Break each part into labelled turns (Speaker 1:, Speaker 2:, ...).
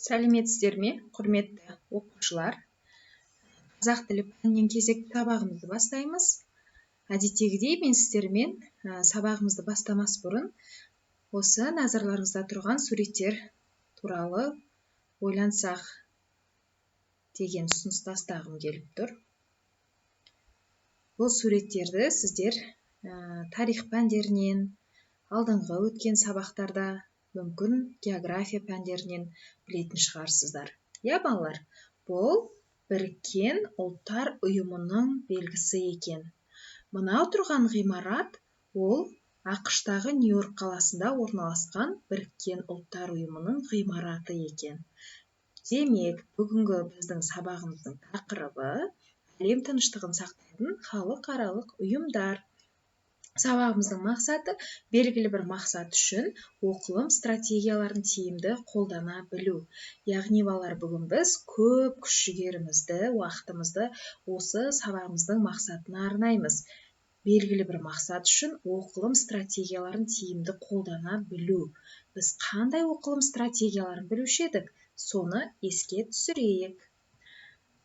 Speaker 1: Сәлеметсіздер ме, құрметті оқушылар? Қазақ тілі пәнінен кезекті сабағымызды бастаймыз. Әдеттегідей мен сіздермен сабағымызды бастамас бұрын осы назарларыңызда тұрған суреттер туралы ойлансақ деген ұсыныс тастағым келіп тұр. Бұл суреттерді сіздер тарих пәндерінен, алдыңғы өткен сабақтарда, мүмкін география пәндерінен білетін шығарсыздар. Балалар, бұл біріккен ұлттар ұйымының белгісі екен. Мынау тұрған ғимарат, ол ақш-тағы Нью-Йорк қаласында орналасқан біріккен ұлттар ұйымының ғимараты екен. Демек, бүгінгі біздің сабағымыздың тақырыбы әлем тыныштығын сақтайтын халықаралық ұйымдар. Сабағымыздың мақсаты белгілі бір мақсат үшін оқылым стратегияларын тиімді қолдана білу. Яғни балалар, бүгін біз көп күш-жігерімізді, уақытымызды осы сабағымыздың мақсатына арнаймыз. Белгілі бір мақсат үшін оқылым стратегияларын тиімді қолдана білу. Біз қандай оқылым стратегияларын білуші едік? Соны еске түсірейік.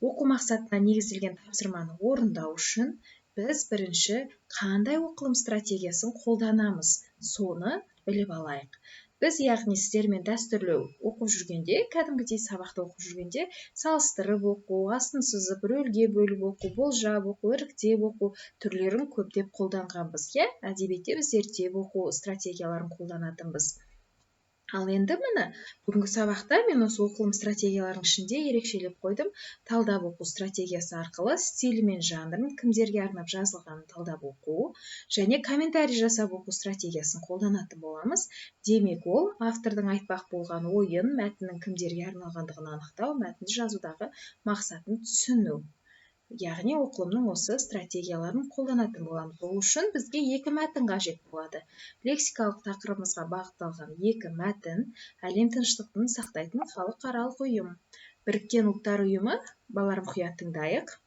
Speaker 1: Оқу мақсатына негізделген тапсырманы орындау үшін біз бірінші қандай оқылым стратегиясын қолданамыз, соны біліп алайық. Біз, яғни сіздермен дәстүрлі оқып жүргенде, кәдімгідей сабақты оқып жүргенде, салыстырып оқу, астын сызып, рөлге бөліп оқу, болжап оқу, іріктеп оқу түрлерін көптеп қолданғанбыз. Әдебиетте біз зерттеп оқу стратегияларын қолданатынбыз. Ал енді міне, бүгінгі сабақта мен осы оқылым стратегияларының ішінде ерекшелеп қойдым. Талдап оқу стратегиясы арқылы стилі мен жанрын, кімдерге арнап жазылғанын талдап оқу және комментарий жасап оқу стратегиясын қолданатын боламыз. Демек, ол автордың айтпақ болған ойын, мәтіннің кімдерге арналғандығын анықтау, мәтінді жазудағы мақсатын түсіну. Яғни оқылымның осы стратегияларын қолданатын боламыз. Бұл үшін бізге екі мәтін қажет болады. Лексикалық тақырыбымызға бағытталған екі мәтін әлем тыныштығын сақтайтын халықаралық ұйым. Біріккен ұлттар ұйымы, балалар мұқият тыңдайық.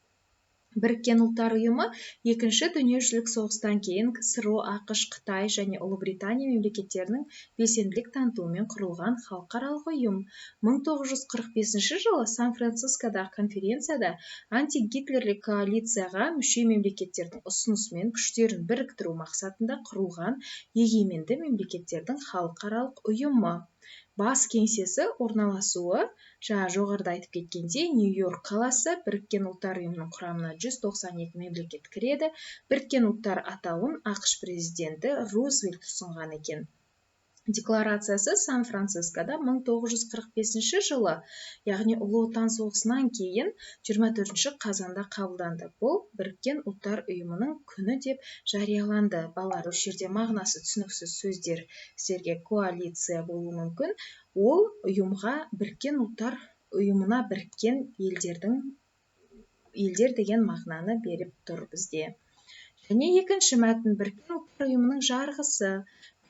Speaker 1: Біріккен ұлттар ұйымы екінші дүниежүзілік соғыстан кейін КСРО, ақш, Қытай және Ұлыбритания мемлекеттерінің белсенділік танытуымен құрылған халықаралық ұйым. 1945 жылы Сан-Францискодағы конференцияда антигитлерлік коалицияға мүше мемлекеттердің ұсынысымен күштерін біріктіру мақсатында құрылған егеменді мемлекеттердің халықаралық ұйымы. Бас кеңсесі орналасуы, жоғарыда айтып кеткенде, Нью-Йорк қаласы. Біріккен ұлттар ұйымының құрамына 192 мемлекет кіреді. Біріккен ұлттар атауын ақш президенті Рузвельт ұсынған екен. Декларациясы Сан-Францискода 1945 жылы, яғни Ұлы Отан соғысынан кейін 24 қазанда қабылданды. Бұл Біріккен ұлттар ұйымының күні деп жарияланды. Балалар, осы жерде мағынасы түсініксіз сөздер сіздерге коалиция болуы мүмкін. Ол ұйымға Біріккен ұлттар ұйымына біріккен елдер деген мағынаны беріп тұр бізде. Және екінші мәтін Біріккен ұлттар ұйымының жарғысы.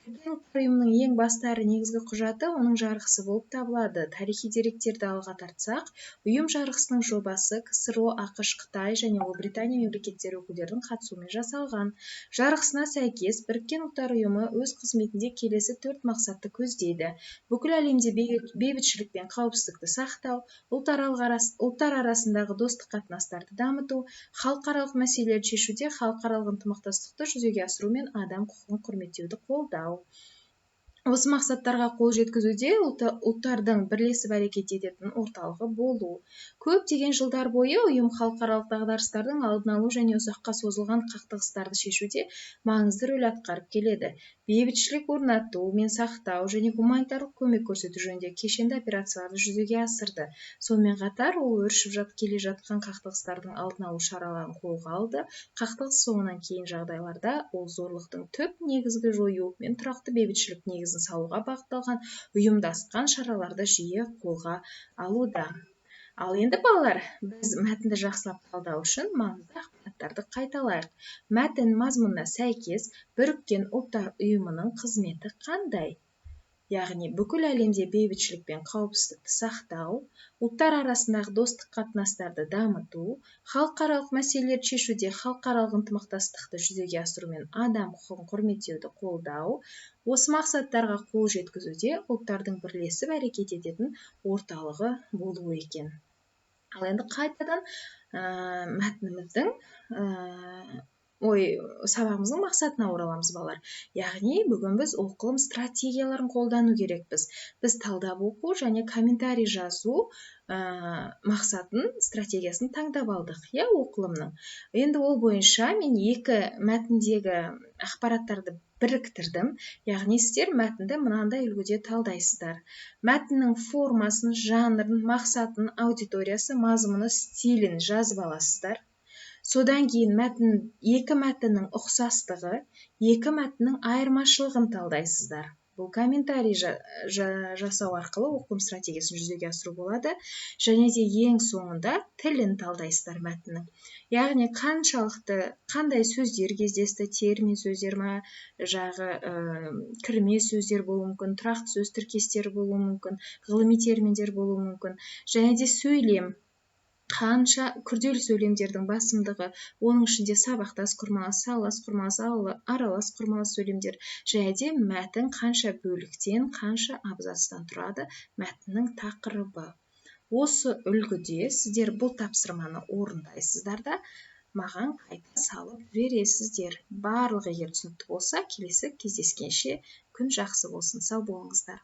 Speaker 1: Біріккен ұлттар ұйымының ең басты әрі негізгі құжаты оның жарғысы болып табылады. Тарихи деректерді алға тартсақ, ұйым жарғысының жобасы КСРО, ақш, Қытай және Ұлыбритания мемлекеттері өкілдерінің қатысуымен жасалған. Жарғысына сәйкес Біріккен ұлттар ұйымы өз қызметінде келесі 4 мақсатты көздейді. Бүкіл әлемде бейбітшілік пен қауіпсіздікті сақтау, ұлттар арасындағы достық қатынастарды дамыту, халықаралық мәселелерді шешуде халықаралық ынтымақтастықты жүзеге асыру мен адам құқығын құрметтеуді қолдау. Осы мақсаттарға қол жеткізуде ұлттардың бірлесіп әрекет ететін орталығы болу. Көптеген жылдар бойы ұйым халықаралық дағдарыстардың алдын алу және ұзаққа созылған қақтығыстарды шешуде маңызды рөл атқарып келеді. Бейбітшілік орнату мен сақтау және гуманитарлық көмек көрсету жөнінде кешенді операцияларды жүзеге асырды. Сонымен қатар, ол өршіп келе жатқан қақтығыстардың алдын алу шараларын қолға алды. Қақтығыс соңынан кейін жағдайларда ол зорлықтың түп негізгі жою мен тұрақты бейбітшілік негізін салуға бағытталған ұйымдасқан шараларды жиі қолға алуда. Ал енді балалар, біз мәтінді жақсылап талдау үшін маңызды ақпараттарды қайталайық. Мәтін мазмұнына сәйкес Біріккен ұлттар ұйымының қызметі қандай? яғни бүкіл әлемде бейбітшілік пен қауіпсіздікті сақтау, ұлттар арасындағы достық қатынастарды дамыту, халықаралық мәселелерді шешуде халықаралық ынтымақтастықты жүзеге асыру мен адам құқығын құрметтеуді қолдау, осы мақсаттарға қол жеткізуде ұлттардың бірлесіп әрекет ететін орталығы болуы екен. Ал енді қайтадан мәтініміздің сабағымыздың мақсатына ораламыз, балалар. Яғни бүгін біз оқылым стратегияларын қолдану керекпіз. Біз талдап оқу және комментарий жазу мақсатын, стратегиясын таңдап алдық, оқылымның. Енді ол бойынша мен екі мәтіндегі ақпараттарды біріктірдім. Яғни сіздер мәтінді мынандай үлгіде талдайсыздар. Мәтіннің формасын, жанрын, мақсатын, аудиториясы, мазмұны, стилін жазып аласыздар. Содан кейін екі мәтіннің ұқсастығы, екі мәтіннің айырмашылығын талдайсыздар. Бұл комментарий жасау арқылы оқылым стратегиясын жүзеге асыру болады. Және де ең соңында тілін талдайсыздар мәтіннің. Яғни қандай сөздер кездесті, термин сөздер ма, кірме сөздер болуы мүмкін, тұрақты сөз тіркестері болуы мүмкін, ғылыми терминдер болуы мүмкін. Және де сөйлем, қанша күрделі сөйлемдердің басымдығы, оның ішінде сабақтас құрмалас, салас құрмалас, аралас құрмалас сөйлемдер, және де мәтін қанша бөліктен, қанша абзацтан тұрады, мәтіннің тақырыбы. Осы үлгіде сіздер бұл тапсырманы орындайсыздар да маған қайта салып бересіздер. Барлығы егер түсінікті болса, келесі кездескенше күн жақсы болсын, сау болыңыздар.